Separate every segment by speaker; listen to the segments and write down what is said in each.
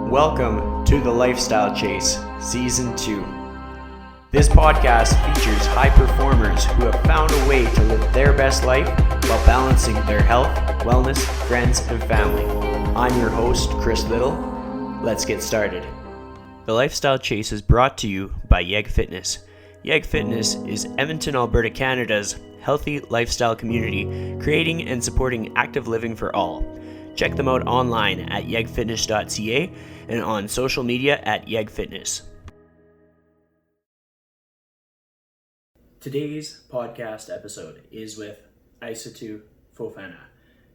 Speaker 1: Welcome to the Lifestyle Chase, Season 2. This podcast features high performers who have found a way to live their best life while balancing their health, wellness, friends, and family. I'm your host, Chris Little. Let's get started. The Lifestyle Chase is brought to you by Yeg Fitness. Yeg Fitness is Edmonton, Alberta, Canada's healthy lifestyle community, creating and supporting active living for all. Check them out online at yegfitness.ca and on social media at yegfitness. Today's podcast episode is with Isatu Fofanah,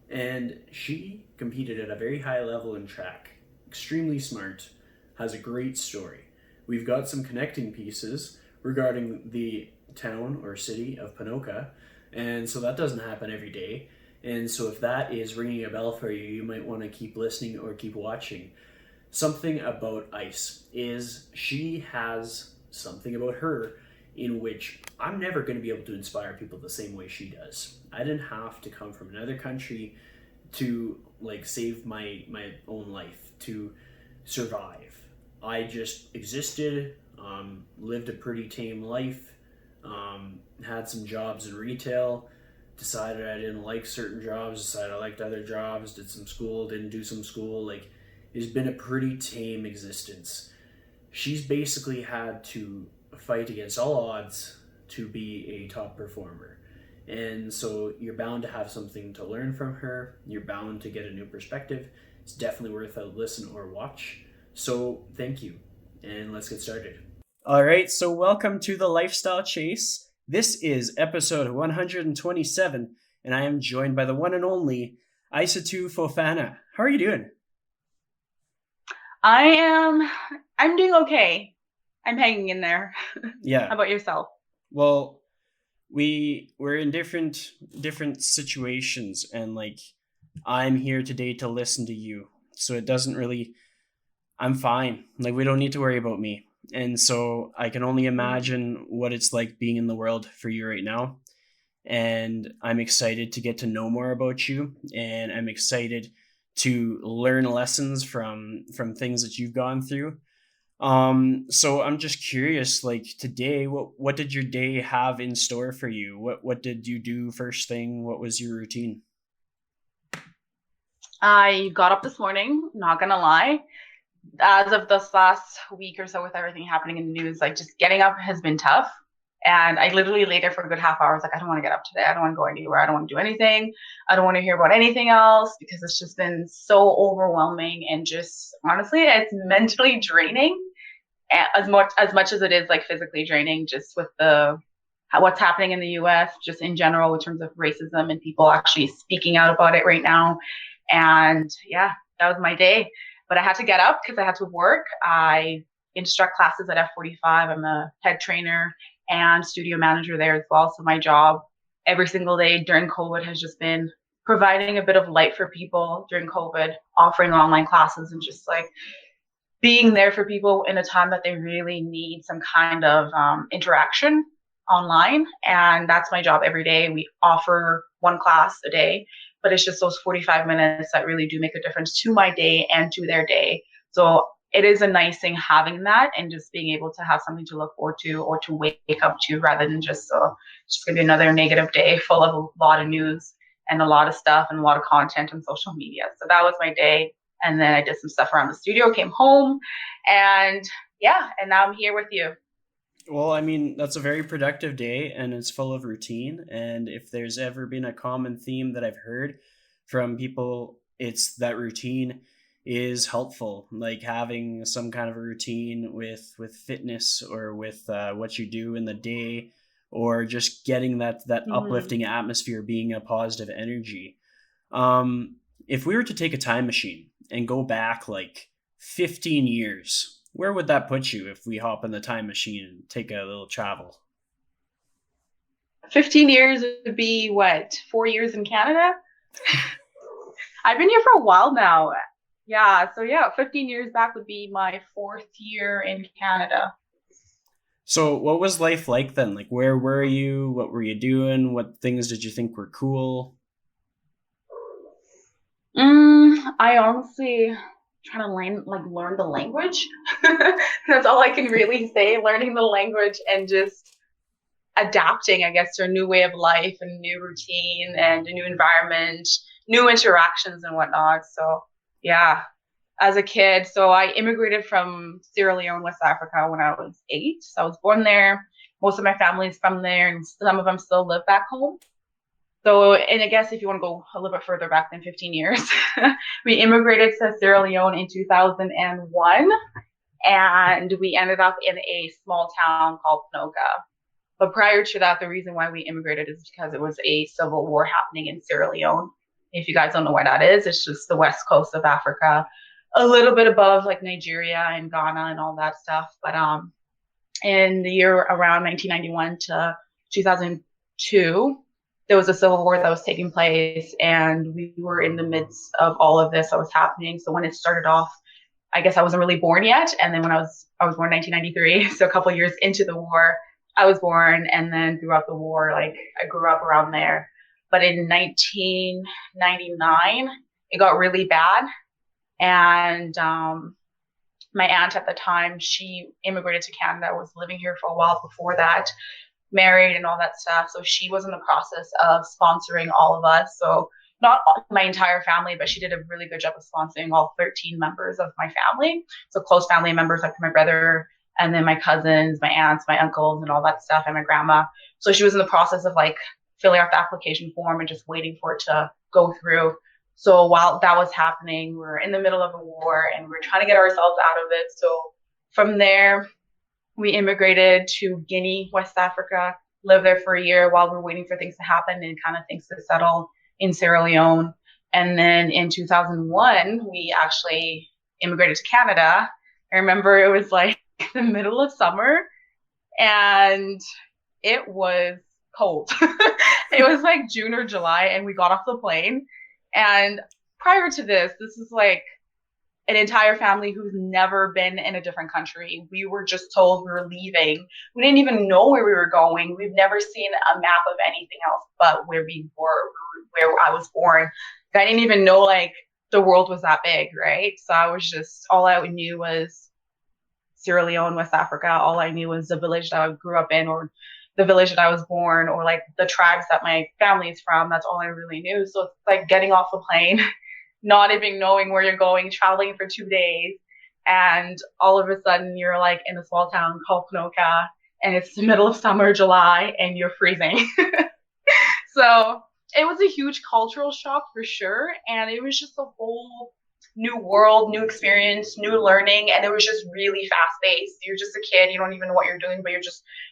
Speaker 1: and she competed at a very high level in track, extremely smart, has a great story. We've got some connecting pieces regarding the town or city of Ponoka, and so that doesn't happen every day. And so if that is ringing a bell for you, you might want to keep listening or keep watching. Something about Ice is she has something about her in which I'm never going to be able to inspire people the same way she does. I didn't have to come from another country to save my own life, to survive. I just existed, lived a pretty tame life, had some jobs in retail, decided I didn't like certain jobs, decided I liked other jobs, did some school, didn't do some school. It's been a pretty tame existence. She's basically had to fight against all odds to be a top performer. And so you're bound to have something to learn from her. You're bound to get a new perspective. It's definitely worth a listen or watch. So thank you, and let's get started. All right, so welcome to the Lifestyle Chase. This is episode 127, and I am joined by the one and only Isatu Fofanah. How are you doing?
Speaker 2: I'm doing okay. I'm hanging in there.
Speaker 1: Yeah.
Speaker 2: How about yourself?
Speaker 1: Well, we're in different situations, and I'm here today to listen to you. So it doesn't really, I'm fine. We don't need to worry about me. And so I can only imagine what it's like being in the world for you right now. And I'm excited to get to know more about you. And I'm excited to learn lessons from things that you've gone through. So I'm just curious, today, what did your day have in store for you? What did you do first thing? What was your routine?
Speaker 2: I got up this morning, not gonna lie. As of this last week or so with everything happening in the news, just getting up has been tough. And I literally lay there for a good half hour. I was I don't want to get up today. I don't want to go anywhere. I don't want to do anything. I don't want to hear about anything else because it's just been so overwhelming and just honestly, it's mentally draining as much as it is physically draining, just with what's happening in the US, just in general in terms of racism and people actually speaking out about it right now. And yeah, that was my day. But I had to get up because I had to work. I instruct classes at F45. I'm a head trainer and studio manager there as well. So my job every single day during COVID has just been providing a bit of light for people during COVID, offering online classes and just being there for people in a time that they really need some kind of interaction online. And that's my job every day. We offer one class a day, but it's just those 45 minutes that really do make a difference to my day and to their day. So it is a nice thing having that and just being able to have something to look forward to or to wake up to rather than just going to be another negative day full of a lot of news and a lot of stuff and a lot of content on social media. So that was my day. And then I did some stuff around the studio, came home, and yeah, and now I'm here with you.
Speaker 1: Well, I mean, that's a very productive day and it's full of routine. And if there's ever been a common theme that I've heard from people, it's that routine is helpful. Having some kind of a routine with fitness or with what you do in the day, or just getting that uplifting atmosphere, being a positive energy. If we were to take a time machine and go back 15 years, where would that put you if we hop in the time machine and take a little travel?
Speaker 2: 15 years would be what? 4 years in Canada? I've been here for a while now. Yeah, so 15 years back would be my 4th year in Canada.
Speaker 1: So what was life like then? Where were you? What were you doing? What things did you think were cool?
Speaker 2: I honestly trying to learn the language. That's all I can really say. Learning the language and just adapting, I guess, to a new way of life and a new routine and a new environment, new interactions and whatnot. So yeah, as a kid, so I immigrated from Sierra Leone, West Africa when I was 8. So I was born there. Most of my family is from there, and some of them still live back home. So, and I guess if you want to go a little bit further back than 15 years, we immigrated to Sierra Leone in 2001, and we ended up in a small town called Ponoka. But prior to that, the reason why we immigrated is because it was a civil war happening in Sierra Leone. If you guys don't know where that is, it's just the west coast of Africa, a little bit above like Nigeria and Ghana and all that stuff. But in the year around 1991 to 2002, there was a civil war that was taking place, and we were in the midst of all of this that was happening. So when it started off, I guess I wasn't really born yet. And then when I was born in 1993, so a couple of years into the war, I was born. And then throughout the war, like I grew up around there. But in 1999, it got really bad. And my aunt at the time, she immigrated to Canada, was living here for a while before that, married and all that stuff. So she was in the process of sponsoring all of us. So not my entire family, but she did a really good job of sponsoring all 13 members of my family. So close family members like my brother, and then my cousins, my aunts, my uncles, and all that stuff, and my grandma. So she was in the process of like filling out the application form and just waiting for it to go through. So while that was happening, we're in the middle of a war and we're trying to get ourselves out of it. So from there, we immigrated to Guinea, West Africa, lived there for a year while we were waiting for things to happen and kind of things to settle in Sierra Leone. And then in 2001, we actually immigrated to Canada. I remember it was like the middle of summer and it was cold. It was like June or July and we got off the plane. And prior to this is like an entire family who's never been in a different country. We were just told we were leaving. We didn't even know where we were going. We've never seen a map of anything else but where we were, where I was born. I didn't even know like the world was that big, right? So I was just, all I knew was Sierra Leone, West Africa. All I knew was the village that I grew up in, or the village that I was born, or like the tribes that my family is from. That's all I really knew. So it's like getting off the plane, not even knowing where you're going, traveling for 2 days. And all of a sudden you're like in a small town called Ponoka and it's the middle of summer, July, and you're freezing. So it was a huge cultural shock for sure. And it was just a whole new world, new experience, new learning. And it was just really fast paced. You're just a kid. You don't even know what you're doing, but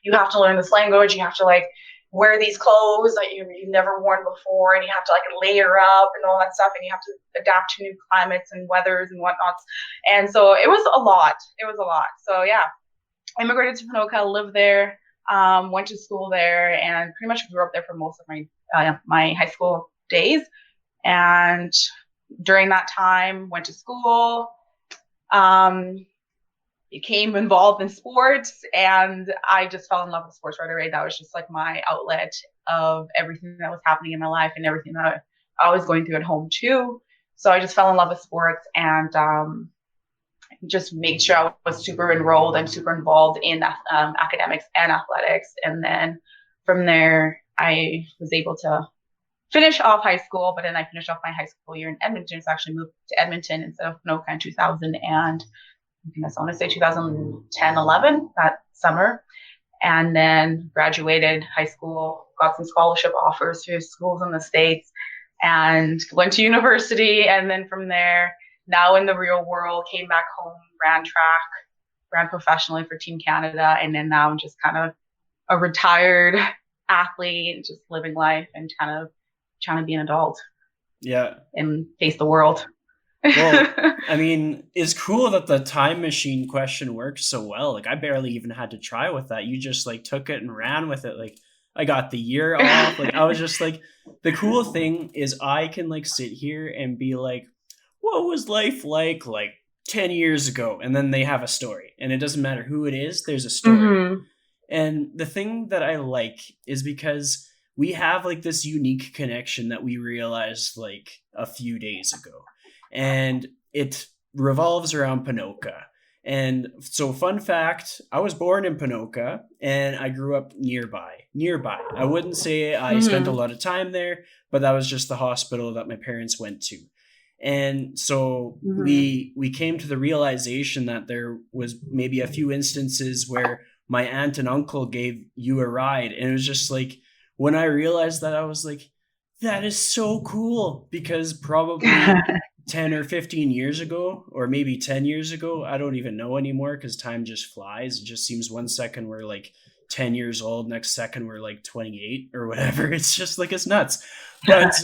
Speaker 2: you have to learn this language. You have to like wear these clothes that you've never worn before, and you have to like layer up and all that stuff, and you have to adapt to new climates and weathers and whatnots. And so it was a lot. So yeah, I immigrated to Ponoka, lived there, went to school there, and pretty much grew up there for most of my high school days. And during that time, went to school, became involved in sports, and I just fell in love with sports right away. That was just like my outlet of everything that was happening in my life and everything that I was going through at home too. So I just fell in love with sports and just made sure I was super enrolled and super involved in academics and athletics. And then from there, I was able to finish off high school, but then I finished off my high school year in Edmonton. So I actually moved to Edmonton instead of Ponoka in 2000 and I want to say 2010, 11, that summer. And then graduated high school, got some scholarship offers to schools in the States and went to university. And then from there, now in the real world, came back home, ran track, ran professionally for Team Canada. And then now I'm just kind of a retired athlete, just living life and kind of trying to be an adult.
Speaker 1: Yeah.
Speaker 2: And face the world.
Speaker 1: Well, I mean, it's cool that the time machine question worked so well. Like, I barely even had to try with that. You just, like, took it and ran with it. Like, I got the year off. Like, I was just, like, the cool thing is I can, like, sit here and be like, what was life like 10 years ago? And then they have a story. And it doesn't matter who it is, there's a story. Mm-hmm. And the thing that I like is because we have, like, this unique connection that we realized, like, a few days ago. And it revolves around Ponoka. And so, fun fact, I was born in Ponoka and I grew up nearby. Nearby. I wouldn't say I spent a
Speaker 2: Mm-hmm.
Speaker 1: lot of time there, but that was just the hospital that my parents went to. And so
Speaker 2: Mm-hmm.
Speaker 1: we came to the realization that there was maybe a few instances where my aunt and uncle gave you a ride. And it was just like, when I realized that, I was like, that is so cool, because probably 10 or 15 years ago, or maybe 10 years ago, I don't even know anymore because time just flies. It just seems one second we're like 10 years old, next second we're like 28 or whatever. It's just like, it's nuts. But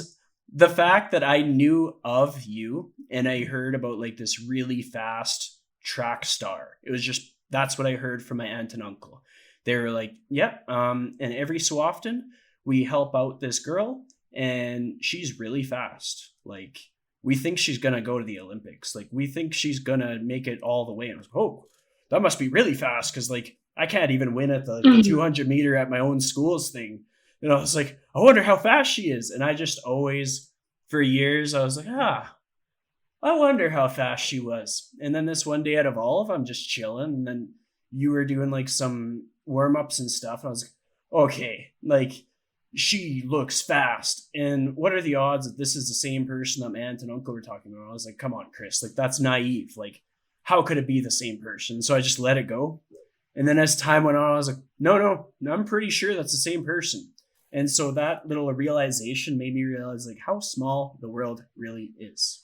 Speaker 1: the fact that I knew of you and I heard about like this really fast track star, it was just, that's what I heard from my aunt and uncle. They were like, yep, and every so often we help out this girl and she's really fast. Like, we think she's gonna go to the Olympics. Like, we think she's gonna make it all the way. And I was like, oh, that must be really fast, because like I can't even win at the
Speaker 2: Mm-hmm.
Speaker 1: 200 meter at my own school's thing. And I was like, I wonder how fast she is. And I just always, for years, I was like, I wonder how fast she was. And then this one day at Evolve, I'm just chilling, and then you were doing like some warm ups and stuff. I was like, okay, like, she looks fast. And what are the odds that this is the same person that my aunt and uncle were talking about? I was like, come on, Chris, like, that's naive. Like, how could it be the same person? So I just let it go. And then as time went on, I was like, no, I'm pretty sure that's the same person. And so that little realization made me realize like how small the world really is.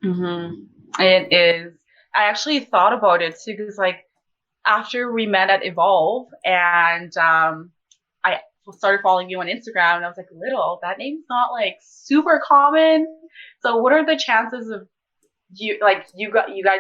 Speaker 2: Mm-hmm. It is. I actually thought about it too, because like after we met at Evolve and I started following you on Instagram, and I was like, little, that name's not like super common. So what are the chances of you guys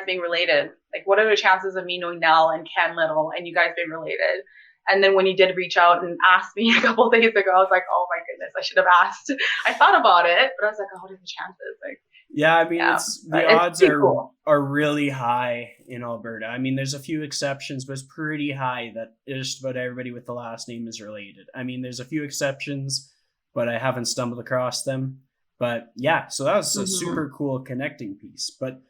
Speaker 2: being related? Like, what are the chances of me knowing Nell and Ken Little and you guys being related? And then when you did reach out and ask me a couple of days ago, I was like, oh my goodness, I should have asked. I thought about it, but I was like, oh, what are the chances? Like,
Speaker 1: Yeah, I mean,
Speaker 2: yeah,
Speaker 1: it's the
Speaker 2: but it's
Speaker 1: odds
Speaker 2: pretty cool.
Speaker 1: are really high in Alberta. I mean, there's a few exceptions, but it's pretty high that just about everybody with the last name is related. I mean, there's a few exceptions, but I haven't stumbled across them. But yeah, so that was a
Speaker 2: Mm-hmm.
Speaker 1: super cool connecting piece. But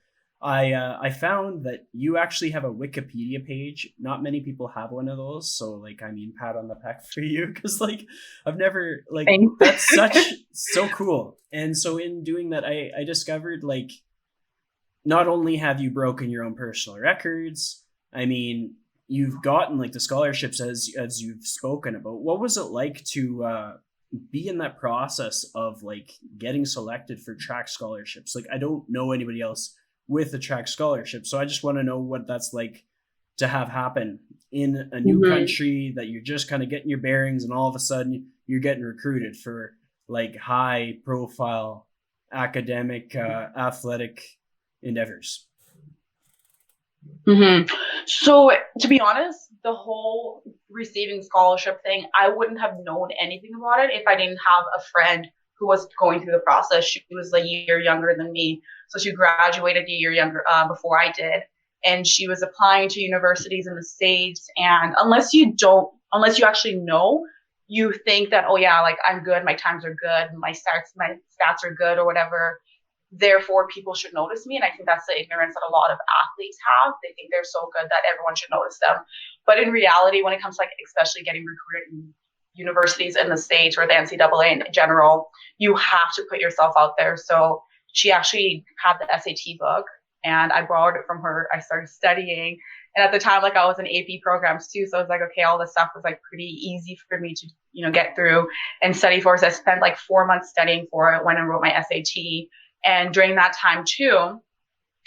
Speaker 1: I found that you actually have a Wikipedia page. Not many people have one of those, so like, I mean, pat on the back for you, because like I've never like,
Speaker 2: Thanks.
Speaker 1: that's such so cool. And so in doing that, I discovered like, not only have you broken your own personal records, I mean, you've gotten like the scholarships as you've spoken about. What was it like to be in that process of like getting selected for track scholarships? Like, I don't know anybody else with a track scholarship, so I just want to know what that's like to have happen in a new
Speaker 2: Mm-hmm.
Speaker 1: country that you're just kind of getting your bearings, and all of a sudden you're getting recruited for like high profile academic athletic endeavors.
Speaker 2: Mm-hmm. So to be honest, the whole receiving scholarship thing, I wouldn't have known anything about it if I didn't have a friend who was going through the process. She was a year younger than me, so she graduated a year younger before I did, and she was applying to universities in the states. And unless you actually know, you think that, oh yeah, like I'm good, my times are good, my stats are good or whatever, therefore people should notice me. And I think that's the ignorance that a lot of athletes have. They think they're so good that everyone should notice them. But in reality, when it comes to like especially getting recruited in universities in the States or the NCAA in general, you have to put yourself out there. So she actually had the SAT book and I borrowed it from her. I started studying. And at the time, like I was in AP programs too. So I was like, okay, all this stuff was like pretty easy for me to, get through and study for. So I spent like 4 months studying for it when I wrote my SAT. And during that time too,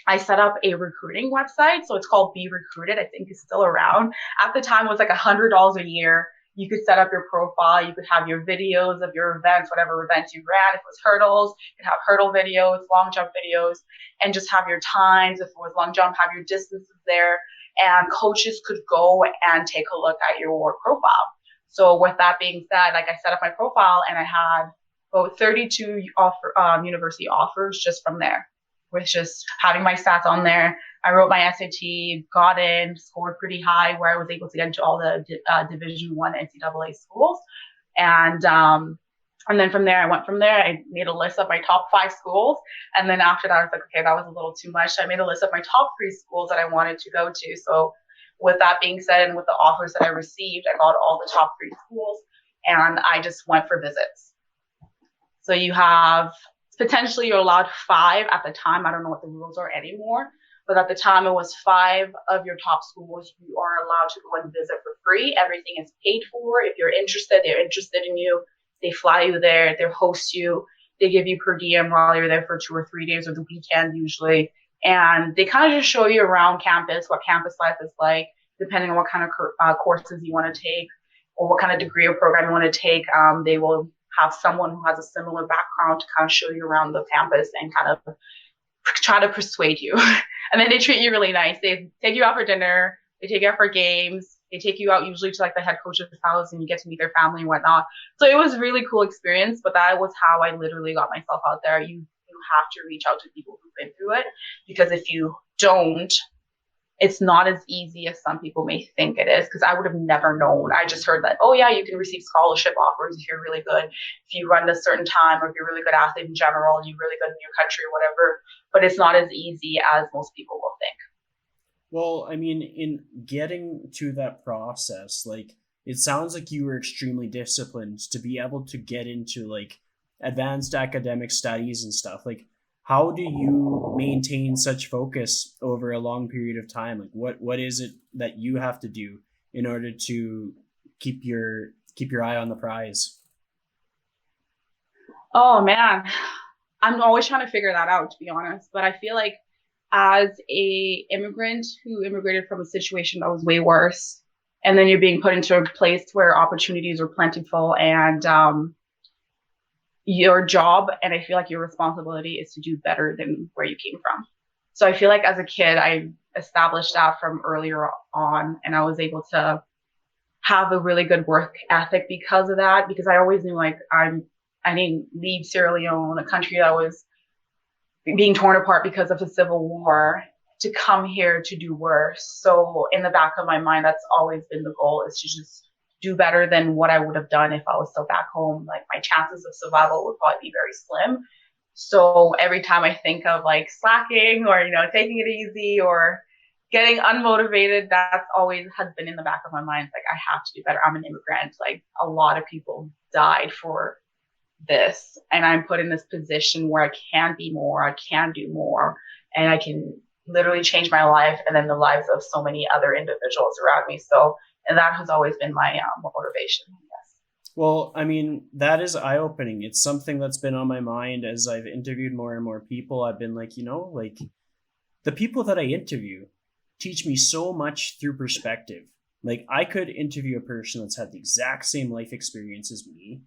Speaker 2: I set up a recruiting website. So it's called Be Recruited. I think it's still around. At the time, it was like $100 a year. You could set up your profile. You could have your videos of your events, whatever events you ran. If it was hurdles, you could have hurdle videos, long jump videos, and just have your times. If it was long jump, have your distances there. And coaches could go and take a look at your profile. So with that being said, like I set up my profile and I had about 32 university offers just from there, with just having my stats on there. I wrote my SAT, got in, scored pretty high, where I was able to get into all the Division One NCAA schools, and And then from there, I made a list of my top 5 schools. And then after that, I was like, okay, that was a little too much. I made a list of my top 3 schools that I wanted to go to. So with that being said, and with the offers that I received, I got all the top 3 schools and I just went for visits. So you have potentially you're allowed 5 at the time. I don't know what the rules are anymore, but at the time it was 5 of your top schools you are allowed to go and visit for free. Everything is paid for. If you're interested, they're interested in you. They fly you there, they host you, they give you per diem while you're there for 2 or 3 days or the weekend usually. And they kind of just show you around campus, what campus life is like, depending on what kind of courses you want to take or what kind of degree or program you want to take. They will have someone who has a similar background to kind of show you around the campus and kind of try to persuade you. And then they treat you really nice. They take you out for dinner, they take you out for games, they take you out usually to like the head coach's house and you get to meet their family and whatnot. So it was a really cool experience, but that was how I literally got myself out there. You have to reach out to people who've been through it, because if you don't, it's not as easy as some people may think it is, because I would have never known. I just heard that, oh yeah, you can receive scholarship offers if you're really good, if you run a certain time, or if you're a really good athlete in general, and you're really good in your country or whatever. But it's not as easy as most people will think.
Speaker 1: Well, I mean, in getting to that process, like, it sounds like you were extremely disciplined to be able to get into like advanced academic studies and stuff. Like, how do you maintain such focus over a long period of time? Like, what is it that you have to do in order to keep your eye on the prize?
Speaker 2: Oh man, I'm always trying to figure that out, to be honest. But I feel like as a immigrant who immigrated from a situation that was way worse, and then you're being put into a place where opportunities are plentiful, and your job, and I feel like your responsibility is to do better than where you came from. So I feel like as a kid, I established that from earlier on, and I was able to have a really good work ethic because of that, because I always knew like I didn't leave Sierra Leone, a country that was being torn apart because of the civil war, to come here to do worse. So in the back of my mind, that's always been the goal, is to just do better than what I would have done if I was still back home. Like my chances of survival would probably be very slim. So every time I think of like slacking or, taking it easy or getting unmotivated, that's always has been in the back of my mind. Like, I have to do better. I'm an immigrant. Like, a lot of people died for this, and I'm put in this position where I can be more, I can do more, and I can literally change my life and then the lives of so many other individuals around me. So, and that has always been my motivation. Yes.
Speaker 1: Well, I mean, that is eye-opening. It's something that's been on my mind as I've interviewed more and more people. I've been like, like, the people that I interview teach me so much through perspective. Like, I could interview a person that's had the exact same life experience as me,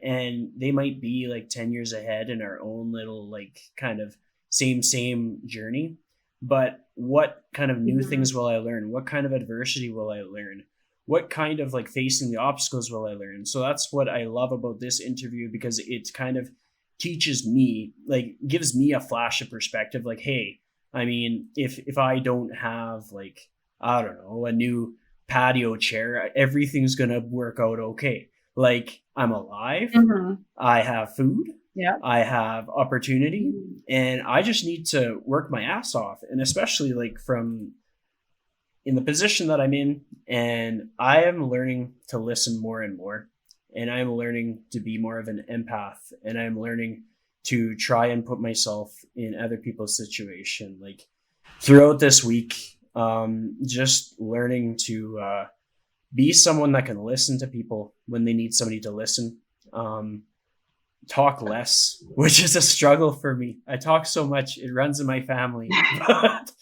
Speaker 1: and they might be like 10 years ahead in our own little like kind of same journey. But what kind of new things will I learn? What kind of adversity will I learn? What kind of like facing the obstacles will I learn? So that's what I love about this interview, because it kind of teaches me, like gives me a flash of perspective. Like, hey, I mean, if I don't have like, I don't know, a new patio chair, everything's going to work out okay. Like, I'm alive, I have food, I have opportunity, and I just need to work my ass off. And especially like from in the position that I'm in, and I am learning to listen more and more, and I'm learning to be more of an empath, and I'm learning to try and put myself in other people's situation. Like throughout this week, just learning to be someone that can listen to people when they need somebody to listen. Talk less, which is a struggle for me. I talk so much, it runs in my family. But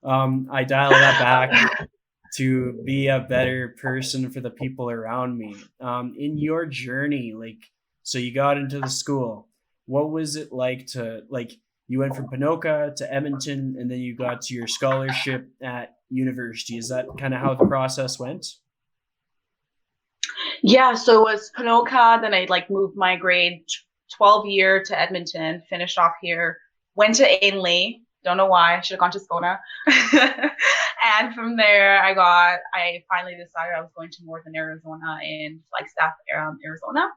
Speaker 1: I dial that back to be a better person for the people around me. In your journey, like, so you got into the school. What was it like to, like, you went from Ponoka to Edmonton, and then you got to your scholarship at university. Is that kind of how the process went?
Speaker 2: Yeah, so it was Ponoka, then I like moved my grade 12 year to Edmonton, finished off here, went to Ainley, don't know why, I should have gone to Skona. And from there I finally decided I was going to Northern Arizona in Flagstaff, Arizona.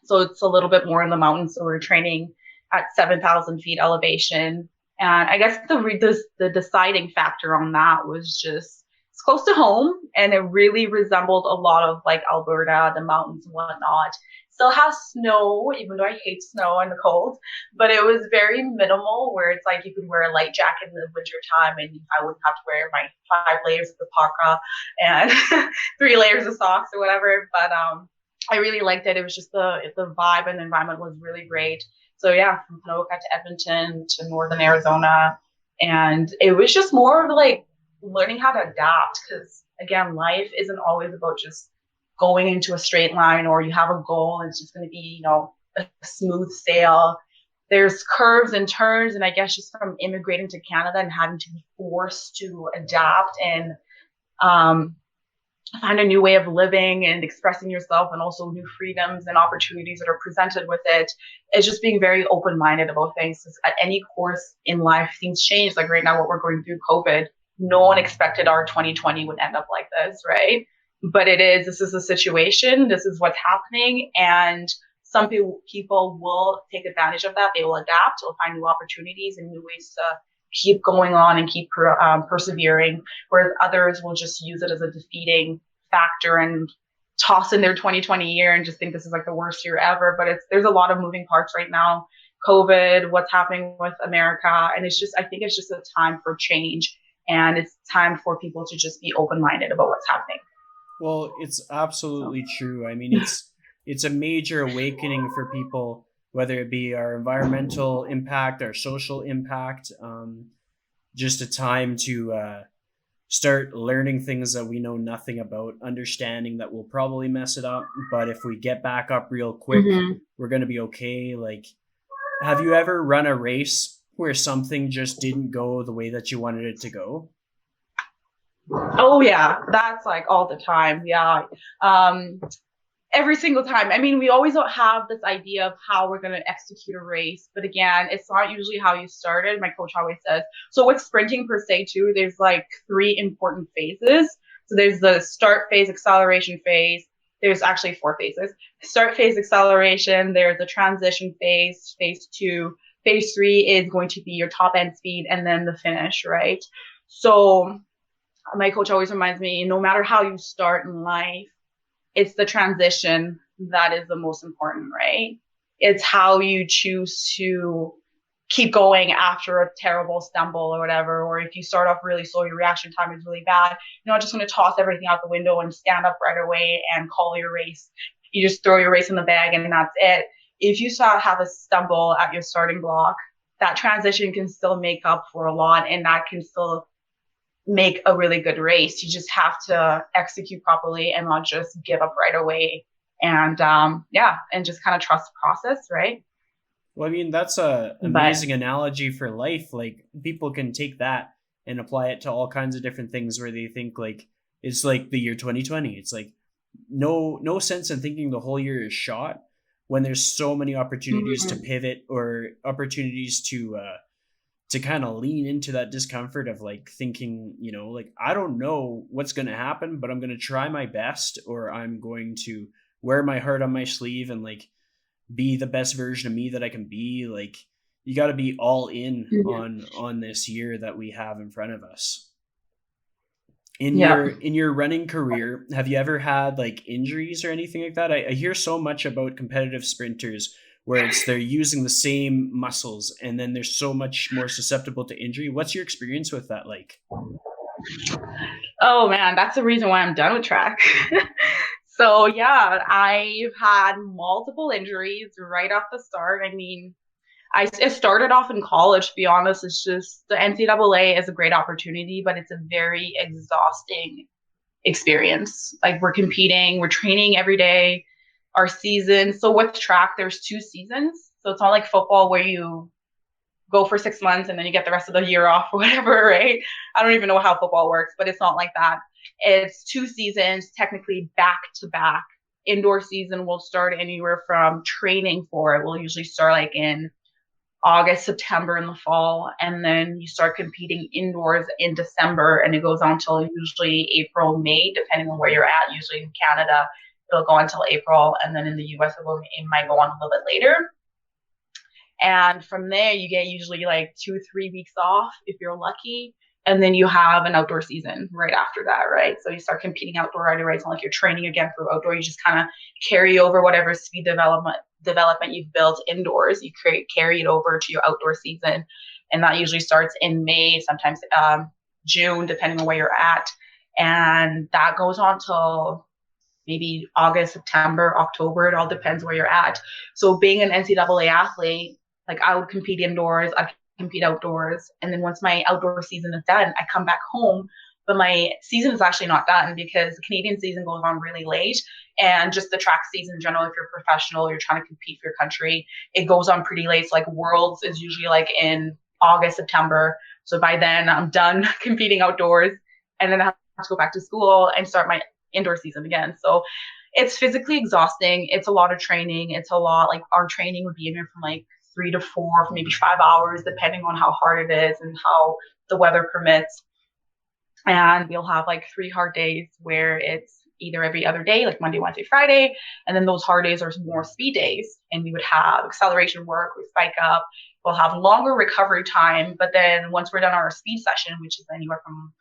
Speaker 2: So it's a little bit more in the mountains. So we're training at 7,000 feet elevation. And I guess the deciding factor on that was just it's close to home, and it really resembled a lot of like Alberta, the mountains and whatnot. Still has snow, even though I hate snow and the cold, but it was very minimal where it's like you could wear a light jacket in the winter time and I wouldn't have to wear my 5 layers of the parka and 3 layers of socks or whatever. But I really liked it. It was just the vibe and the environment was really great. So yeah, from Ponoka to Edmonton to northern Arizona, and it was just more of like learning how to adapt because again, life isn't always about just going into a straight line or you have a goal and it's just going to be a smooth sail. There's curves and turns, and I guess just from immigrating to Canada and having to be forced to adapt and find a new way of living and expressing yourself and also new freedoms and opportunities that are presented with it. It's just being very open-minded about things. At any course in life, things change. Like right now, what we're going through COVID, no one expected our 2020 would end up like this, right? But this is the situation. This is what's happening. And some people will take advantage of that. They will adapt. They'll find new opportunities and new ways to keep going on and keep persevering, whereas others will just use it as a defeating factor and toss in their 2020 year and just think this is like the worst year ever. But there's a lot of moving parts right now. COVID, what's happening with America, and I think it's just a time for change, and it's time for people to just be open-minded about what's happening.
Speaker 1: Well, it's absolutely true. I mean, it's a major awakening for people, whether it be our environmental impact, our social impact, just a time to start learning things that we know nothing about, understanding that we'll probably mess it up, but if we get back up real quick, we're going to be okay. Like, have you ever run a race where something just didn't go the way that you wanted it to go?
Speaker 2: Oh yeah, that's like all the time. Yeah. Every single time. I mean, we always don't have this idea of how we're going to execute a race. But again, it's not usually how you started. My coach always says. So with sprinting per se too, there's like 3 important phases. So there's the start phase, acceleration phase. There's actually 4 phases. Start phase, acceleration. There's the transition phase, phase 2. Phase 3 is going to be your top end speed and then the finish, right? So my coach always reminds me, no matter how you start in life, it's the transition that is the most important, right? It's how you choose to keep going after a terrible stumble or whatever. Or if you start off really slow, your reaction time is really bad. You're not just going to toss everything out the window and stand up right away and call your race. You just throw your race in the bag and that's it. If you have a stumble at your starting block, that transition can still make up for a lot, and that can still make a really good race. You just have to execute properly and not just give up right away. And and just kind of trust the process, right?
Speaker 1: Well, I mean, that's a amazing analogy for life. Like, people can take that and apply it to all kinds of different things where they think like it's like the year 2020. It's like no sense in thinking the whole year is shot when there's so many opportunities to pivot or opportunities to kind of lean into that discomfort of like thinking, like, I don't know what's going to happen, but I'm going to try my best, or I'm going to wear my heart on my sleeve and like be the best version of me that I can be. Like, you got to be all in on this year that we have in front of us. In your running career, have you ever had like injuries or anything like that? I hear so much about competitive sprinters where they're using the same muscles and then they're so much more susceptible to injury. What's your experience with that like?
Speaker 2: Oh man, that's the reason why I'm done with track. So yeah, I've had multiple injuries right off the start. I mean, it started off in college, to be honest. It's just the NCAA is a great opportunity, but it's a very exhausting experience. Like, we're competing, we're training every day. Our season. So with track, there's 2 seasons. So it's not like football where you go for 6 months and then you get the rest of the year off or whatever, right? I don't even know how football works, but it's not like that. It's 2 seasons, technically back to back. Indoor season will start anywhere from training for it. We'll usually start like in August, September in the fall, and then you start competing indoors in December, and it goes on until usually April, May, depending on where you're at, usually in Canada. it'll go until April, and then in the US it might go on a little bit later. And from there, you get usually like 2-3 weeks off if you're lucky. And then you have an outdoor season right after that, right? So you start competing outdoor right away. It's not like you're training again for outdoor. You just kind of carry over whatever speed development you've built indoors. You carry it over to your outdoor season. And that usually starts in May, sometimes June, depending on where you're at. And that goes on till maybe August, September, October. It all depends where you're at. So being an NCAA athlete, like I would compete indoors, I'd compete outdoors. And then once my outdoor season is done, I come back home. But my season is actually not done because the Canadian season goes on really late. And just the track season in general, if you're professional, you're trying to compete for your country, it goes on pretty late. So like Worlds is usually like in August, September. So by then I'm done competing outdoors. And then I have to go back to school and start my indoor season again. So it's physically exhausting. It's a lot of training. It's a lot, like our training would be even from like 3 to 4, maybe 5 hours, depending on how hard it is and how the weather permits. And we'll have like 3 hard days where it's either every other day, like Monday, Wednesday, Friday. And then those hard days are more speed days. And we would have acceleration work, we spike up, we'll have longer recovery time. But then once we're done our speed session, which is anywhere from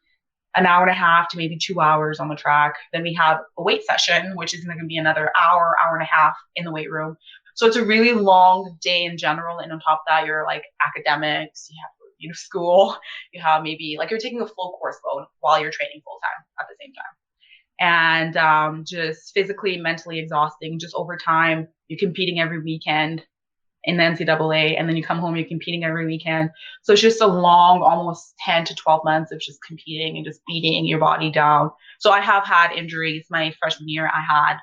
Speaker 2: an hour and a half to maybe 2 hours on the track. Then we have a weight session, which is going to be another hour, hour and a half in the weight room. So it's a really long day in general. And on top of that, you're like academics, you have school, you have maybe like you're taking a full course load while you're training full time at the same time. And just physically, mentally exhausting. Just over time, you're competing every weekend in the NCAA, and then you come home, you're competing every weekend. So it's just a long, almost 10 to 12 months of just competing and just beating your body down. So I have had injuries. My freshman year, I had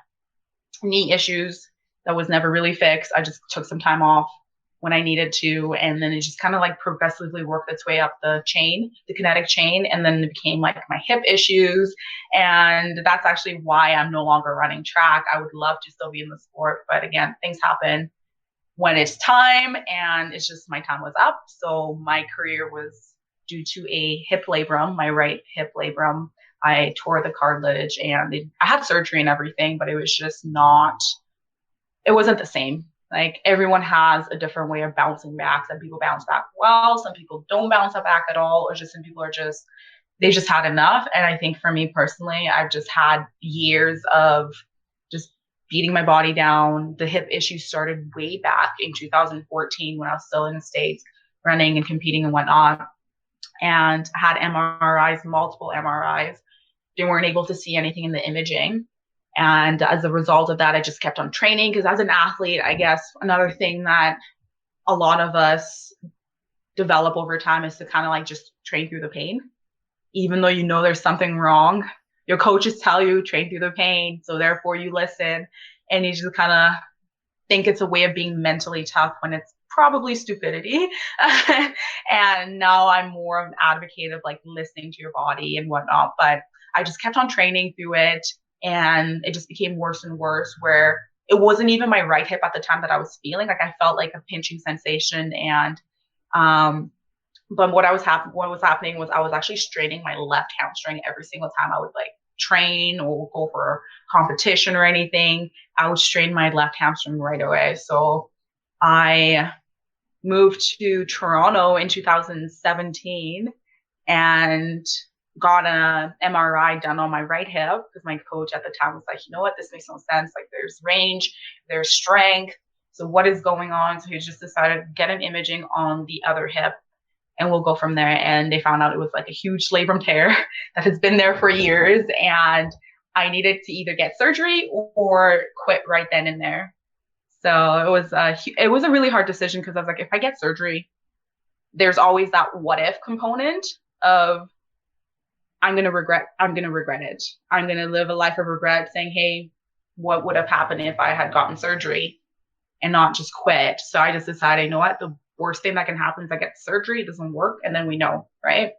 Speaker 2: knee issues that was never really fixed. I just took some time off when I needed to, and then it just kind of like progressively worked its way up the chain, the kinetic chain, and then it became like my hip issues. And that's actually why I'm no longer running track. I would love to still be in the sport, but again, things happen when it's time, and it's just my time was up. So my career was due to a hip labrum, my right hip labrum. I tore the cartilage, and I had surgery and everything, but it was just it wasn't the same. Like everyone has a different way of bouncing back. Some people bounce back well, some people don't bounce back at all, or just some people they just had enough. And I think for me personally, I've just had years of just beating my body down. The hip issues started way back in 2014 when I was still in the States running and competing and whatnot, and had MRIs, multiple MRIs. They weren't able to see anything in the imaging. And as a result of that, I just kept on training because as an athlete, I guess another thing that a lot of us develop over time is to kind of like just train through the pain. Even though you know there's something wrong, your coaches tell you train through the pain. So therefore you listen, and you just kind of think it's a way of being mentally tough when it's probably stupidity. And now I'm more of an advocate of like listening to your body and whatnot. But I just kept on training through it, and it just became worse and worse, where it wasn't even my right hip at the time that I was feeling. Like I felt like a pinching sensation, and but what was happening was I was actually straining my left hamstring every single time I would like train or go for competition or anything. I would strain my left hamstring right away. So I moved to Toronto in 2017 and got an MRI done on my right hip because my coach at the time was like, you know what, this makes no sense. Like there's range, there's strength. So what is going on? So he just decided to get an imaging on the other hip, and we'll go from there. And they found out it was like a huge labrum tear that has been there for years. And I needed to either get surgery or quit right then and there. So it was a really hard decision because I was like, if I get surgery, there's always that what if component of I'm going to regret it. I'm going to live a life of regret saying, hey, what would have happened if I had gotten surgery and not just quit? So I just decided, you know what, the worst thing that can happen is I get surgery, it doesn't work, and then we know, right?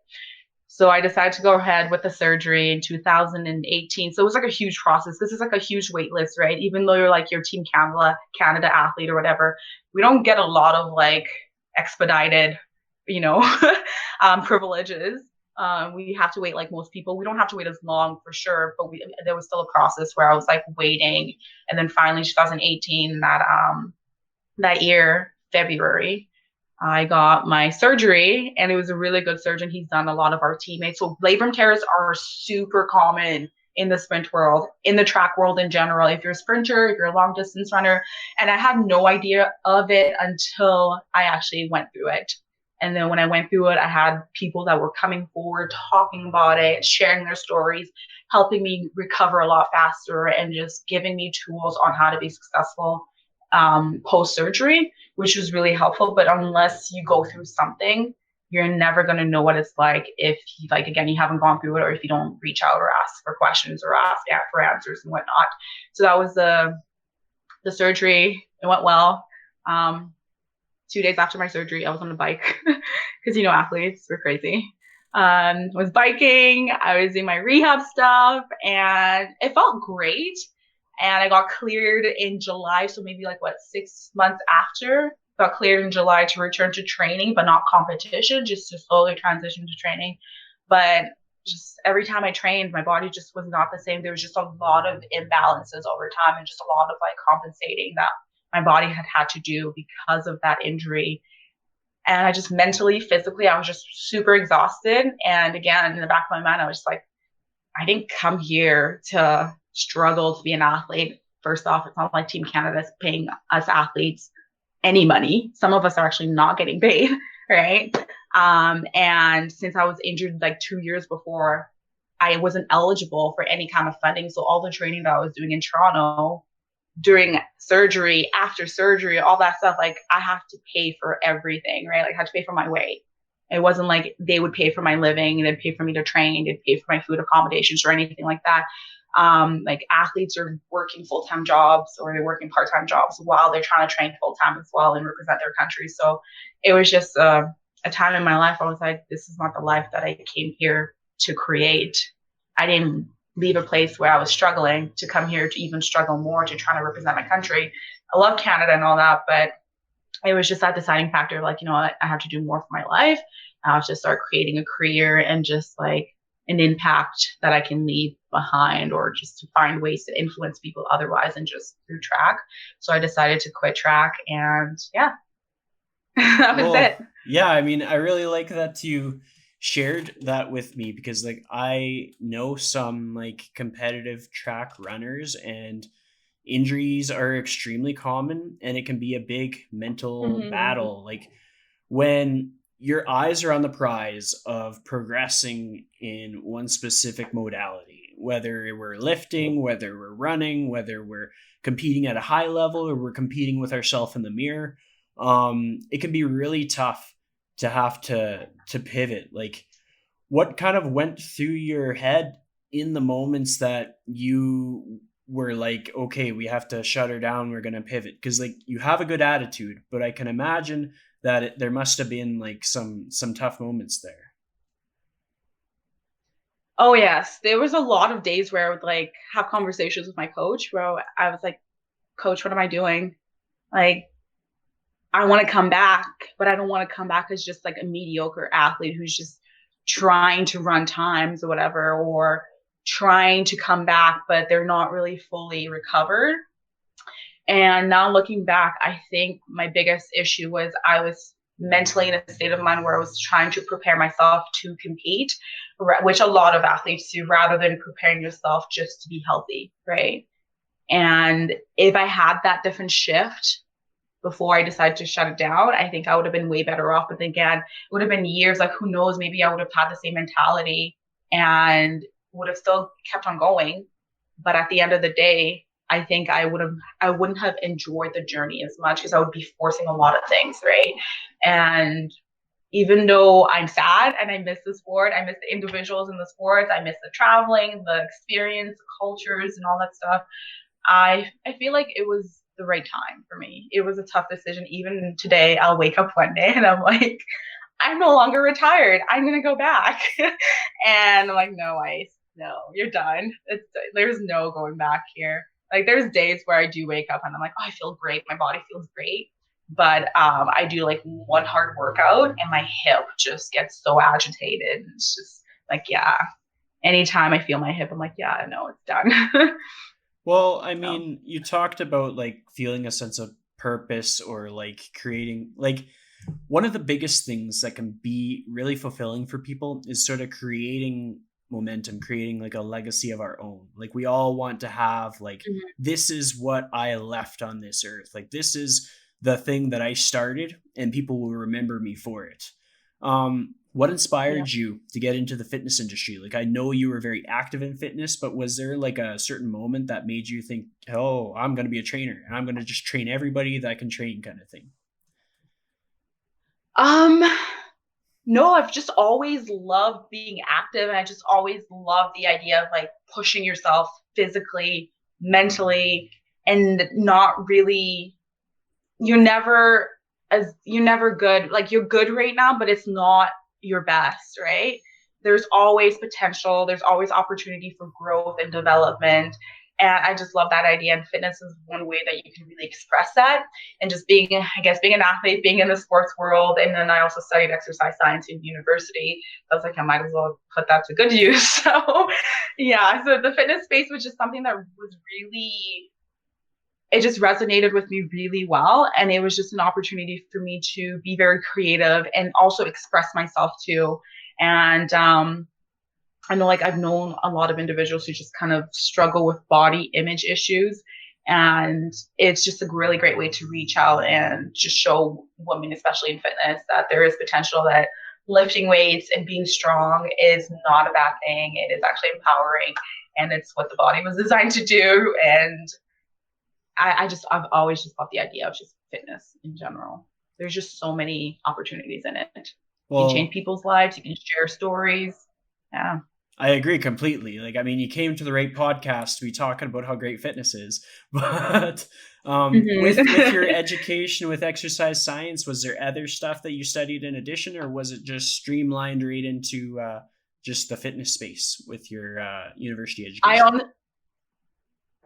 Speaker 2: So I decided to go ahead with the surgery in 2018. So it was like a huge process. This is like a huge wait list, right? Even though you're like your Team Canada athlete or whatever, we don't get a lot of like expedited, privileges. We have to wait like most people. We don't have to wait as long for sure, but there was still a process where I was like waiting. And then finally 2018, that year, February, I got my surgery, and it was a really good surgeon. He's done a lot of our teammates. So labrum tears are super common in the sprint world, in the track world in general. If you're a sprinter, if you're a long distance runner, and I had no idea of it until I actually went through it. And then when I went through it, I had people that were coming forward, talking about it, sharing their stories, helping me recover a lot faster, and just giving me tools on how to be successful post surgery, which was really helpful. But unless you go through something, you're never going to know what it's like if you, like, again, you haven't gone through it, or if you don't reach out or ask for questions or ask for answers and whatnot. So that was the surgery. It went well. 2 days after my surgery, I was on a bike because, athletes were crazy. I was biking, I was doing my rehab stuff, and it felt great. And I got cleared in July. So maybe 6 months after, got cleared in July to return to training, but not competition, just to slowly transition to training. But just every time I trained, my body just was not the same. There was just a lot of imbalances over time, and just a lot of compensating that my body had to do because of that injury. And I just mentally, physically, I was just super exhausted. And again, in the back of my mind, I was just like, I didn't come here to struggle to be an athlete. First off, it's not like Team Canada is paying us athletes any money. Some of us are actually not getting paid, right? And since I was injured 2 years before, I wasn't eligible for any kind of funding. So all the training that I was doing in Toronto during surgery, after surgery, all that stuff, I have to pay for everything, right? I had to pay for my way. It wasn't like they would pay for my living, they'd pay for me to train, they'd pay for my food accommodations or anything like that. Athletes are working full-time jobs, or they're working part-time jobs while they're trying to train full-time as well and represent their country. So it was just a time in my life I was like, this is not the life that I came here to create. I didn't leave a place where I was struggling to come here to even struggle more to try to represent my country. I love Canada and all that, but it was just that deciding factor, I have to do more for my life. I have to start creating a career and just an impact that I can leave behind, or just to find ways to influence people otherwise and just through track. So I decided to quit track, and yeah, that was it.
Speaker 1: Yeah, I mean, I really like that you shared that with me, because I know some competitive track runners, and injuries are extremely common, and it can be a big mental battle. When your eyes are on the prize of progressing in one specific modality, whether we're lifting, whether we're running, whether we're competing at a high level, or we're competing with ourselves in the mirror, it can be really tough to have to pivot. What kind of went through your head in the moments that you were like, okay, we have to shut her down, we're going to pivot? Because you have a good attitude, but I can imagine that there must have been some tough moments there.
Speaker 2: Oh yes, there was a lot of days where I would have conversations with my coach where I was like, coach, what am I doing? I want to come back, but I don't want to come back as just a mediocre athlete who's just trying to run times or whatever, or trying to come back, but they're not really fully recovered. And now looking back, I think my biggest issue was I was mentally in a state of mind where I was trying to prepare myself to compete, which a lot of athletes do, rather than preparing yourself just to be healthy, right? And if I had that different shift before I decided to shut it down, I think I would have been way better off. But again, it would have been years, who knows, maybe I would have had the same mentality and would have still kept on going. But at the end of the day, I think I wouldn't have enjoyed the journey as much, because I would be forcing a lot of things, right? And even though I'm sad and I miss the sport, I miss the individuals in the sports, I miss the traveling, the experience, the cultures, and all that stuff, I feel like it was the right time for me. It was a tough decision. Even today, I'll wake up one day and I'm like, I'm no longer retired, I'm going to go back. And I'm like, no, Ice, no, you're done. There's no going back here. There's days where I do wake up and I'm like, oh, I feel great. My body feels great. But I do one hard workout and my hip just gets so agitated. It's just, Like, yeah, anytime I feel my hip, I'm like, yeah, no, it's done.
Speaker 1: Well, I
Speaker 2: So,
Speaker 1: mean, you talked about like feeling a sense of purpose or like creating like one of the biggest things that can be really fulfilling for people is sort of creating momentum, creating like a legacy of our own. Like we all want to have like
Speaker 2: mhm.
Speaker 1: this is what I left on this earth. Like this is the thing that I started and people will remember me for it. What
Speaker 2: Yeah.
Speaker 1: inspired you to get into the fitness industry? Like I know you were very active in fitness, but was there like a certain moment that made you think, "Oh, I'm going to be a trainer and I'm going to just train everybody that I can train," kind of thing?
Speaker 2: Um, no, I've just always loved being active, and I just always loved the idea of like pushing yourself physically, mentally, and not really you're never good. Like you're good right now, but it's not your best, right? There's always potential, there's always opportunity for growth and development. And I just love that idea. And fitness is one way that you can really express that. And just being, I guess, being an athlete, being in the sports world. And then I also studied exercise science in university. I was like, I might as well put that to good use. So, yeah. So the fitness space was just something that was really it just resonated with me really well. And it was just an opportunity for me to be very creative and also express myself too. And I know like I've known a lot of individuals who just kind of struggle with body image issues. And it's just a really great way to reach out and just show women, especially in fitness, that there is potential, that lifting weights and being strong is not a bad thing. It is actually empowering, and it's what the body was designed to do. And I've always just loved the idea of just fitness in general. There's just so many opportunities in it. You can change
Speaker 1: Well,
Speaker 2: people's lives. You can share stories. Yeah.
Speaker 1: I agree completely. Like, I mean, you came to the right podcast to be talking about how great fitness is. But with your
Speaker 2: Mm-hmm.
Speaker 1: education with exercise science, was there other stuff that you studied in addition, or was it just streamlined right into just the fitness space with your university
Speaker 2: I
Speaker 1: education?
Speaker 2: on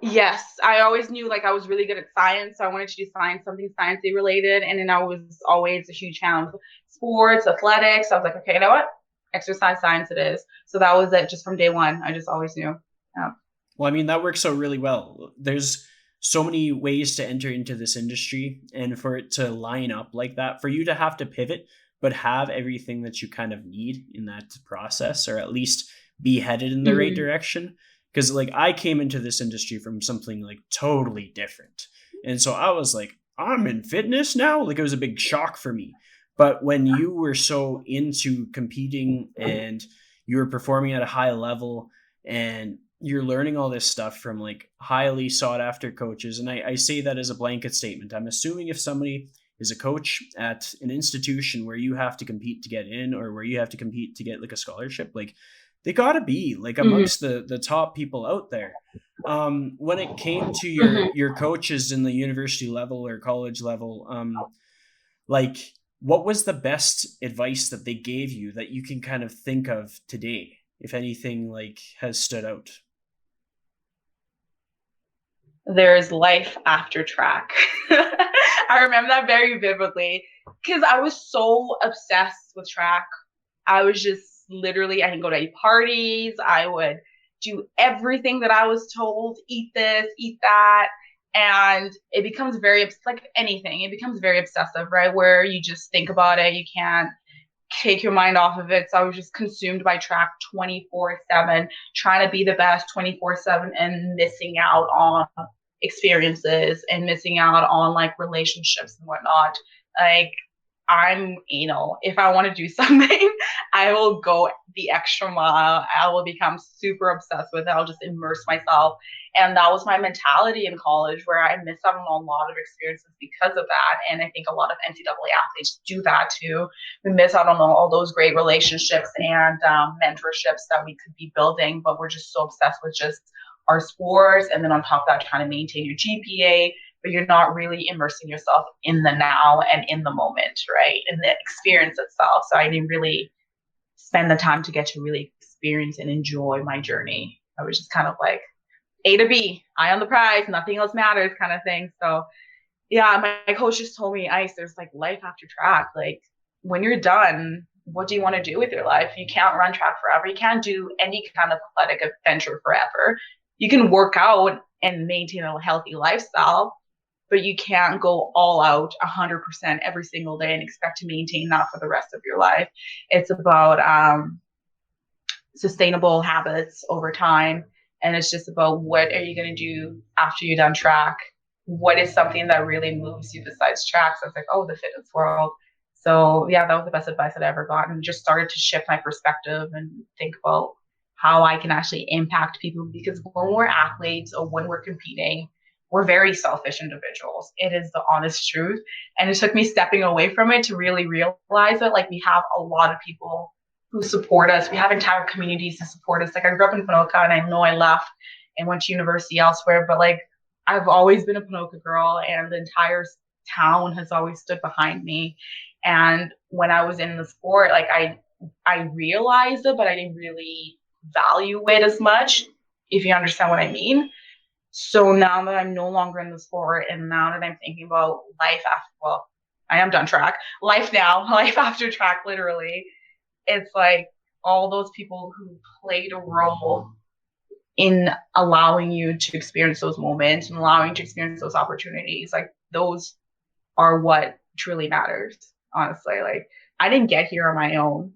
Speaker 2: Yes, I always knew like I was really good at science, so I wanted to do science, something sciencey related, and then I was always a huge fan of sports, athletics. I was like, okay, you know what? Exercise science it is. So that was it, just from day one. I just always knew. Yeah.
Speaker 1: Well, I mean, that works out really well. There's so many ways to enter into this industry, and for it to line up like that, for you to have to pivot, but have everything that you kind of need in that process, or at least be headed in the right
Speaker 2: Mm-hmm.
Speaker 1: direction. Because, like, I came into this industry from something like totally different. And so I was like, I'm in fitness now? Like, it was a big shock for me. But when you were so into competing and you were performing at a high level, and you're learning all this stuff from like highly sought after coaches. And I say that as a blanket statement. I'm assuming if somebody is a coach at an institution where you have to compete to get in, or where you have to compete to get like a scholarship, like they got to be like
Speaker 2: Mm-hmm.
Speaker 1: amongst the top people out there. When it came to
Speaker 2: Mm-hmm.
Speaker 1: your coaches in the university level or college level, like what was the best advice that they gave you that you can kind of think of today, if anything like has stood out?
Speaker 2: There's life after track. I remember that very vividly because I was so obsessed with track. I was just literally, I can go to parties. I would do everything that I was told, eat this, eat that. And it becomes very, like anything, it becomes very obsessive, right? Where you just think about it, you can't take your mind off of it. So I was just consumed by track 24/7, trying to be the best 24/7 and missing out on experiences and missing out on like relationships and whatnot. Like I'm anal. If I want to do something, I will go the extra mile. I will become super obsessed with it. I'll just immerse myself. And that was my mentality in college, where I missed out on a lot of experiences because of that. And I think a lot of NCAA athletes do that too. We miss out on all those great relationships and mentorships that we could be building, but we're just so obsessed with just our scores. And then on top of that, trying to maintain your GPA, but you're not really immersing yourself in the now and in the moment, right? In the experience itself. So I didn't really spend the time to get to really experience and enjoy my journey. I was just kind of like A to B, eye on the prize, nothing else matters kind of thing. So yeah, my coach just told me, Ice, there's like life after track. Like when you're done, what do you want to do with your life? You can't run track forever. You can't do any kind of athletic adventure forever. You can work out and maintain a healthy lifestyle, but you can't go all out 100% every single day and expect to maintain that for the rest of your life. It's about sustainable habits over time. And it's just about what are you going to do after you're done track? What is something that really moves you besides track? So it's like, oh, the fitness world. So yeah, that was the best advice I'd ever gotten. Just started to shift my perspective and think about how I can actually impact people, because when we're athletes or when we're competing, we're very selfish individuals. It is the honest truth. And it took me stepping away from it to really realize it. Like, we have a lot of people who support us. We have entire communities to support us. Like, I grew up in Ponoka, and I know I left and went to university elsewhere, but like, I've always been a Ponoka girl, and the entire town has always stood behind me. And when I was in the sport, like, I realized it, but I didn't really value it as much, if you understand what I mean. So now that I'm no longer in the sport, and now that I'm thinking about life after, well, I am done track, life now, life after track, literally, it's like all those people who played a role in allowing you to experience those moments and allowing you to experience those opportunities, like, those are what truly matters, honestly. Like, I didn't get here on my own.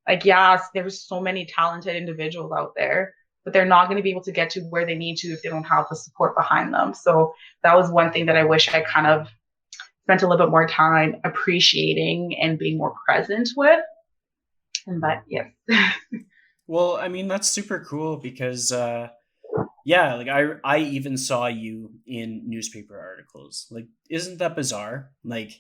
Speaker 2: Like, yes, there's so many talented individuals out there, but they're not going to be able to get to where they need to if they don't have the support behind them. So that was one thing that I wish I kind of spent a little bit more time appreciating and being more present with. But yes.
Speaker 1: Well, I mean, that's super cool because yeah, like I even saw you in newspaper articles. Like, isn't that bizarre? Like,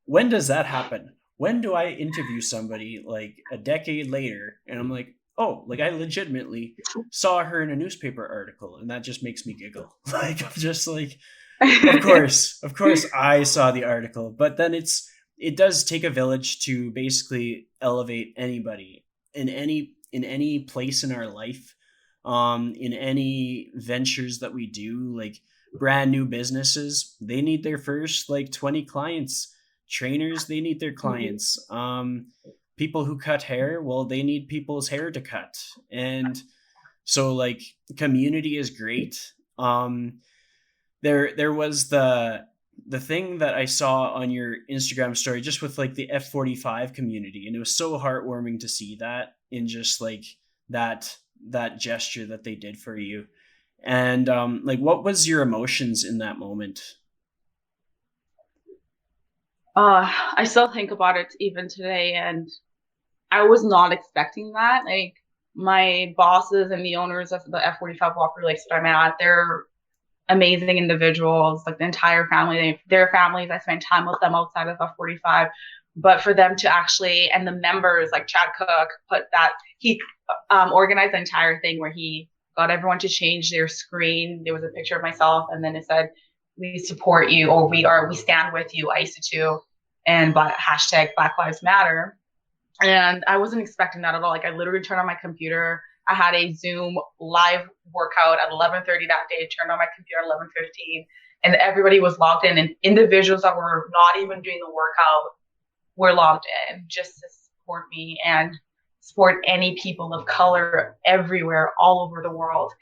Speaker 1: when does that happen? When do I interview somebody like a decade later and I'm like, oh, like I legitimately saw her in a newspaper article, and that just makes me giggle. Like, I'm just like, of course I saw the article, but then it does take a village to basically elevate anybody in any place in our life, in any ventures that we do, like brand new businesses, they need their first like 20 clients. Trainers, they need their clients. People who cut hair, well, they need people's hair to cut. And so like community is great. There was the thing that I saw on your Instagram story just with like the F45 community, and it was so heartwarming to see that in just like that gesture that they did for you. And like, what was your emotions in that moment?
Speaker 2: I still think about it even today, and I was not expecting that. Like, my bosses and the owners of the F45 Walker Lakes that I'm at, they're amazing individuals. Like, the entire family, their families, I spent time with them outside of F45. But for them to actually, and the members, like Chad Cook, put that, he organized the entire thing where he got everyone to change their screen. There was a picture of myself, and then it said, "We support you," or we stand with you, Isatu, and hashtag Black Lives Matter. And I wasn't expecting that at all. Like, I literally turned on my computer. I had a Zoom live workout at 11:30 that day. Turned on my computer at 11:15, and everybody was logged in. And individuals that were not even doing the workout were logged in just to support me and support any people of color everywhere, all over the world.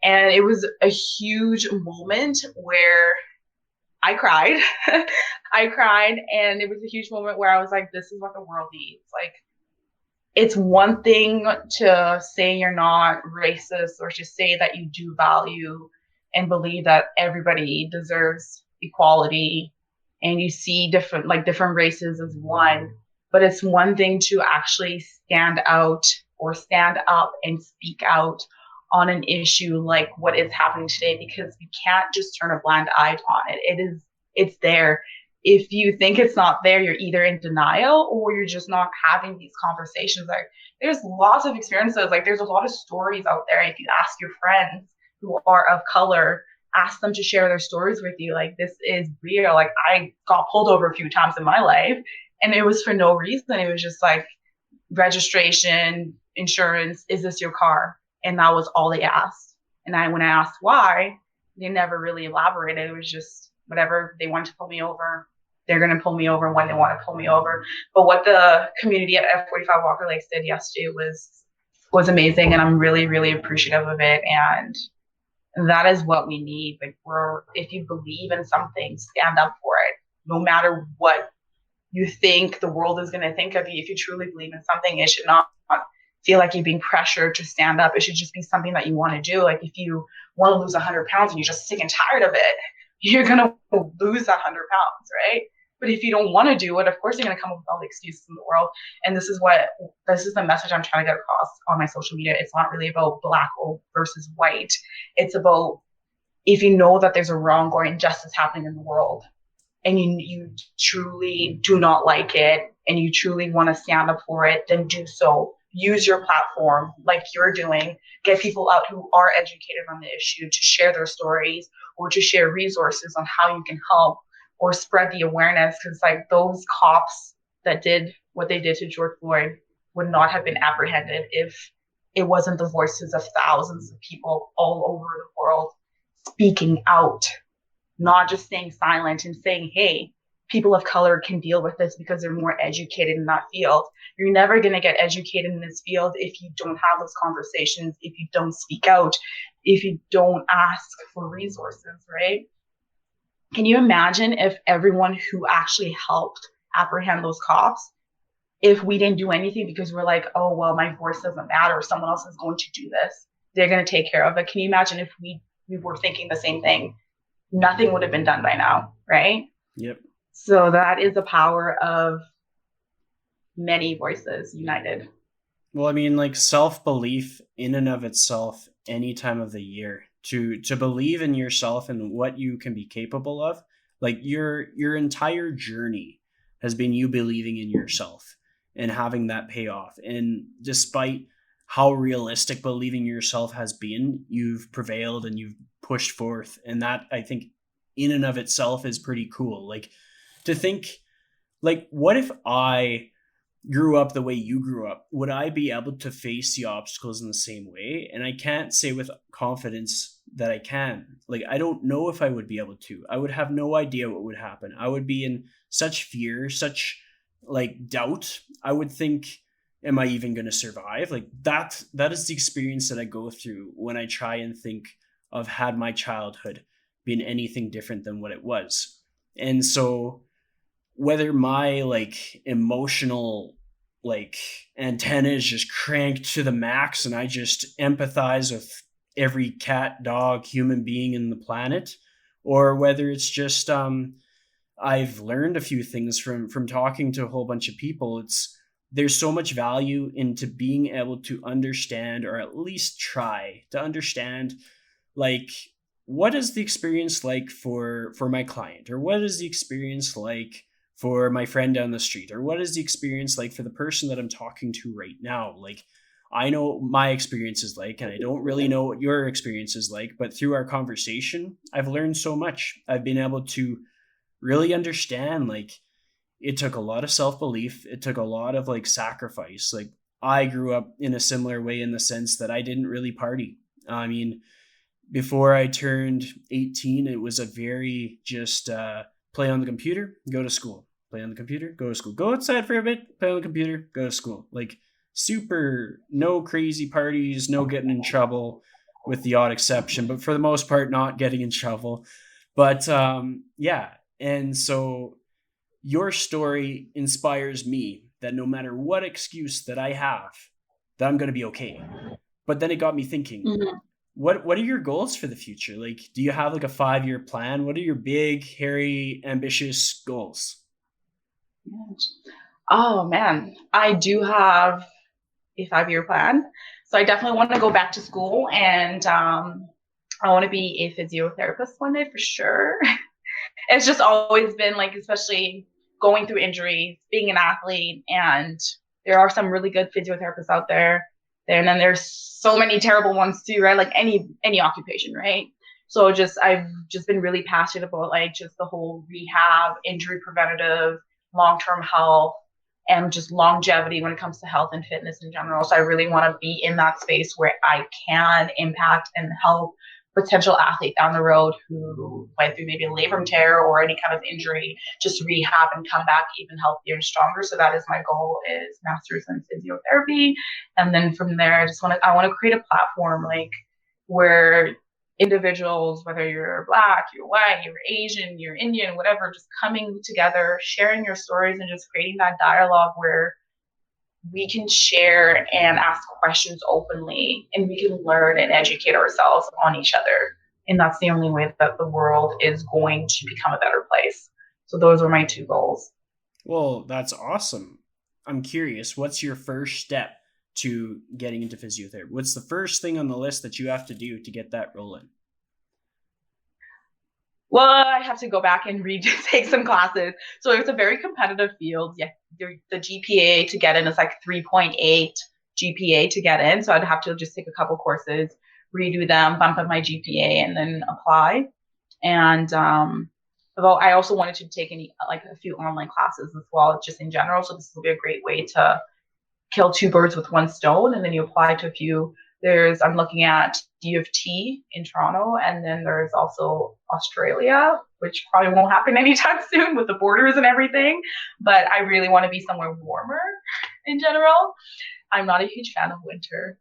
Speaker 2: And it was a huge moment where I cried. I cried, and it was a huge moment where I was like, this is what the world needs. Like, it's one thing to say you're not racist, or to say that you do value and believe that everybody deserves equality, and you see different races as one. But it's one thing to actually stand out or stand up and speak out on an issue like what is happening today, because we can't just turn a blind eye on it. It's there. If you think it's not there, you're either in denial or you're just not having these conversations. Like, there's lots of experiences. Like, there's a lot of stories out there. If you ask your friends who are of color, ask them to share their stories with you. Like, this is real. Like, I got pulled over a few times in my life, and it was for no reason. It was just like registration, insurance, is this your car? And that was all they asked. And when I asked why, they never really elaborated. It was just whatever, they wanted to pull me over. they're going to pull me over when they want to pull me over. But what the community at F45 Walker Lakes did yesterday was amazing, and I'm really, really appreciative of it. And that is what we need. Like, if you believe in something, stand up for it, no matter what you think the world is going to think of you. If you truly believe in something, it should not feel like you're being pressured to stand up. It should just be something that you want to do. Like, if you want to lose 100 pounds and you're just sick and tired of it, you're going to lose 100 pounds, right? But if you don't want to do it, of course you're going to come up with all the excuses in the world. And this is the message I'm trying to get across on my social media. It's not really about black versus white. It's about, if you know that there's a wrong or injustice happening in the world, and you truly do not like it, and you truly want to stand up for it, then do so. Use your platform like you're doing. Get people out who are educated on the issue to share their stories, or to share resources on how you can help, or spread the awareness. Because like, those cops that did what they did to George Floyd would not have been apprehended if it wasn't the voices of thousands of people all over the world speaking out, not just staying silent and saying, hey, people of color can deal with this because they're more educated in that field. You're never going to get educated in this field if you don't have those conversations, if you don't speak out, if you don't ask for resources, right? Can you imagine if everyone who actually helped apprehend those cops, if we didn't do anything because we're like, oh, well, my voice doesn't matter, someone else is going to do this, they're going to take care of it. Can you imagine if we were thinking the same thing? Nothing would have been done by now, right?
Speaker 1: Yep.
Speaker 2: So that is the power of many voices united.
Speaker 1: Well, I mean, like, self-belief in and of itself, any time of the year, to believe in yourself and what you can be capable of, like, your entire journey has been you believing in yourself and having that payoff. And despite how realistic believing in yourself has been, you've prevailed and you've pushed forth. And that, I think, in and of itself is pretty cool. Like, to think, like, what if I grew up the way you grew up? Would I be able to face the obstacles in the same way? And I can't say with confidence that I can. Like, I don't know if I would be able to. I would have no idea what would happen. I would be in such fear, such like doubt. I would think, am I even going to survive? Like, that is the experience that I go through when I try and think of, had my childhood been anything different than what it was. And so whether my like emotional like antenna is just cranked to the max and I just empathize with every cat, dog, human being in the planet, or whether it's just I've learned a few things from talking to a whole bunch of people. There's so much value into being able to understand, or at least try to understand, like, what is the experience like for my client, or what is the experience like for my friend down the street, or what is the experience like for the person that I'm talking to right now? Like, I know my experience is like, and I don't really know what your experience is like, but through our conversation, I've learned so much. I've been able to really understand, like, it took a lot of self-belief. It took a lot of like sacrifice. Like, I grew up in a similar way in the sense that I didn't really party. I mean, before I turned 18, it was a very just play on the computer, go to school, play on the computer, go to school, go outside for a bit, play on the computer, go to school. Like, super, no crazy parties, no getting in trouble, with the odd exception, but for the most part, not getting in trouble. But yeah. And so your story inspires me that no matter what excuse that I have, that I'm going to be okay. But then it got me thinking, what are your goals for the future? Like, do you have like a 5-year plan? What are your big, hairy, ambitious goals?
Speaker 2: Oh man, I do have a 5-year plan. So I definitely want to go back to school, and I want to be a physiotherapist one day for sure. It's just always been like, especially going through injuries, being an athlete, and there are some really good physiotherapists out there. And then there's so many terrible ones too, right? Like any occupation, right? So I've just been really passionate about like just the whole rehab, injury preventative, long-term health, and just longevity when it comes to health and fitness in general. So I really want to be in that space where I can impact and help potential athlete down the road who went through maybe a labrum tear or any kind of injury, just rehab and come back even healthier and stronger. So that is my goal, is master's in physiotherapy. And then from there, I want to create a platform like where individuals, whether you're Black, you're white, you're Asian, you're Indian, whatever, just coming together, sharing your stories and just creating that dialogue where we can share and ask questions openly, and we can learn and educate ourselves on each other. And that's the only way that the world is going to become a better place. So those are my 2 goals.
Speaker 1: Well, that's awesome. I'm curious, what's your first step to getting into physiotherapy? What's the first thing on the list that you have to do to get that rolling?
Speaker 2: Well, I have to go back and take some classes. So it's a very competitive field. Yeah, the GPA to get in is like 3.8 GPA to get in. So I'd have to just take a couple courses, redo them, bump up my GPA, and then apply. And although I also wanted to take a few online classes as well, just in general. So this will be a great way to kill 2 birds with 1 stone. And then you apply to a few. I'm looking at U of T in Toronto, and then there's also Australia, which probably won't happen anytime soon with the borders and everything. But I really want to be somewhere warmer in general. I'm not a huge fan of winter.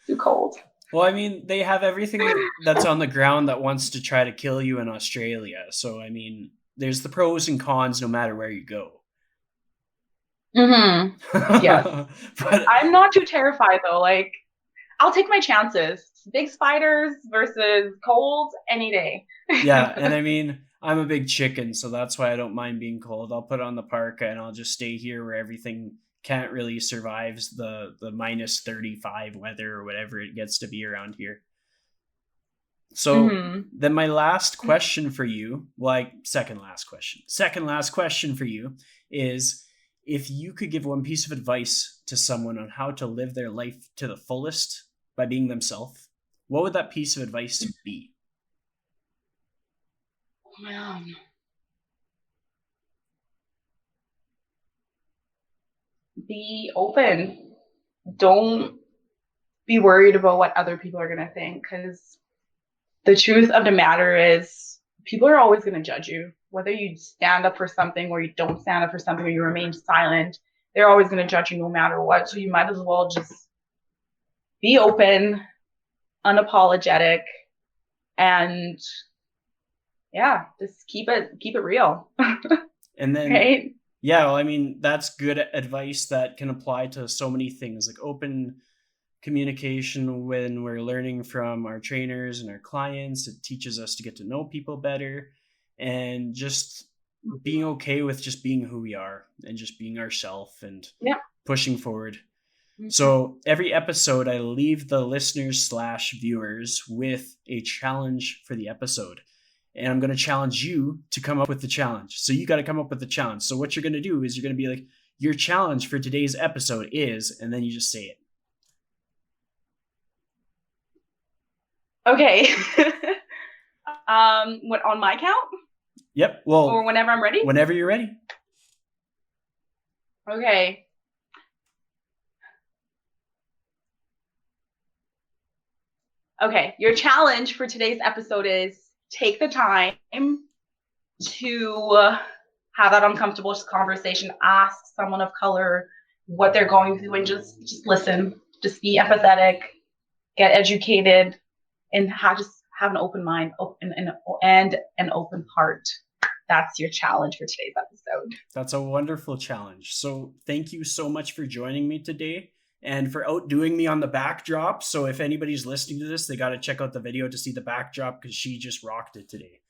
Speaker 2: Too cold.
Speaker 1: Well, I mean, they have everything that's on the ground that wants to try to kill you in Australia. So, I mean, there's the pros and cons no matter where you go.
Speaker 2: Mm-hmm. Yes. But I'm not too terrified, though. Like, I'll take my chances. Big spiders versus cold any day.
Speaker 1: Yeah, and I mean, I'm a big chicken, so that's why I don't mind being cold. I'll put on the parka and I'll just stay here where everything can't really survive the minus 35 weather or whatever it gets to be around here. So then my last question for you, second last question for you is, if you could give one piece of advice to someone on how to live their life to the fullest by being themselves, what would that piece of advice be?
Speaker 2: Be open. Don't be worried about what other people are going to think, because the truth of the matter is people are always going to judge you. Whether you stand up for something or you don't stand up for something or you remain silent, they're always going to judge you no matter what. So you might as well just be open, unapologetic, and just keep it real.
Speaker 1: And then,
Speaker 2: right?
Speaker 1: Yeah, well, I mean, that's good advice that can apply to so many things, like open communication when we're learning from our trainers and our clients. It teaches us to get to know people better, and just being okay with just being who we are and just being ourselves and pushing forward. So every episode, I leave the listeners/viewers with a challenge for the episode. And I'm going to challenge you to come up with the challenge. So you got to come up with the challenge. So what you're going to do is you're going to be like, your challenge for today's episode is, and then you just say it.
Speaker 2: Okay. What, on my count?
Speaker 1: Yep. Well,
Speaker 2: or whenever I'm ready?
Speaker 1: Whenever you're ready.
Speaker 2: Okay. Okay. Your challenge for today's episode is take the time to have that uncomfortable conversation. Ask someone of color what they're going through and just listen. Just be empathetic, get educated, and just have an open mind and an open heart. That's your challenge for today's episode.
Speaker 1: That's a wonderful challenge. So thank you so much for joining me today and for outdoing me on the backdrop. So if anybody's listening to this, they got to check out the video to see the backdrop, because she just rocked it today.